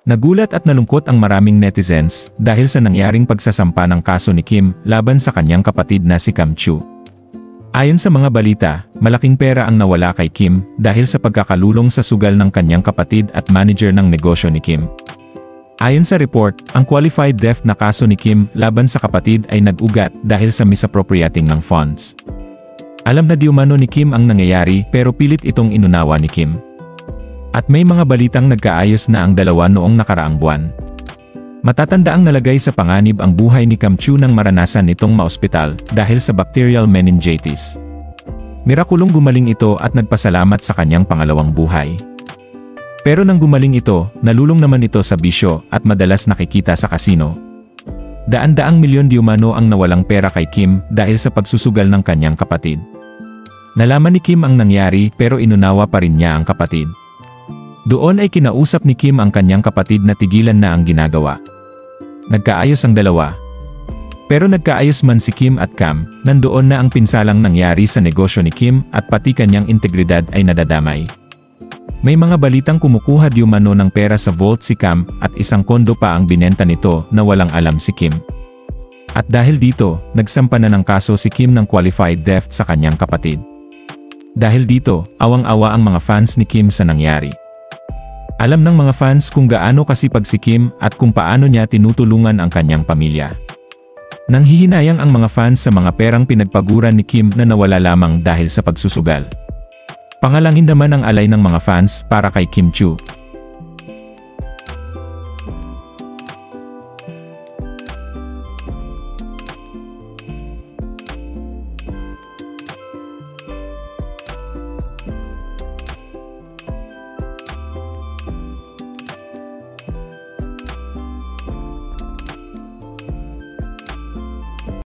Nagulat at nalungkot ang maraming netizens dahil sa nangyaring pagsasampa ng kaso ni Kim laban sa kanyang kapatid na si Cam Chiu. Ayon sa mga balita, malaking pera ang nawala kay Kim dahil sa pagkakalulong sa sugal ng kanyang kapatid at manager ng negosyo ni Kim. Ayon sa report, ang qualified theft na kaso ni Kim laban sa kapatid ay nag-ugat dahil sa misappropriating ng funds. Alam na di umano ni Kim ang nangyayari pero pilit itong inunawa ni Kim. At may mga balitang nagkaayos na ang dalawa noong nakaraang buwan. Matatandaang nalagay sa panganib ang buhay ni Cam Chiu nang maranasan itong maospital dahil sa bacterial meningitis. Mirakulong gumaling ito at nagpasalamat sa kanyang pangalawang buhay. Pero nang gumaling ito, nalulong naman ito sa bisyo at madalas nakikita sa kasino. Daan-daang milyon di umano ang nawalang pera kay Kim dahil sa pagsusugal ng kanyang kapatid. Nalaman ni Kim ang nangyari pero inunawa pa rin niya ang kapatid. Doon ay kinausap ni Kim ang kanyang kapatid na tigilan na ang ginagawa. Nagkaayos ang dalawa. Pero nagkaayos man si Kim at Cam, nandoon na ang pinsalang nangyari sa negosyo ni Kim at pati kanyang integridad ay nadadamay. May mga balitang kumukuha di umano ng pera sa vault si Cam at isang kondo pa ang binenta nito na walang alam si Kim. At dahil dito, nagsampa na ng kaso si Kim ng qualified theft sa kanyang kapatid. Dahil dito, awang-awa ang mga fans ni Kim sa nangyari. Alam ng mga fans kung gaano kasipag si Kim at kung paano niya tinutulungan ang kanyang pamilya. Nanghihinayang ang mga fans sa mga perang pinagpaguran ni Kim na nawala lamang dahil sa pagsusugal. Pangalangin naman ang alay ng mga fans para kay Kim Chiu.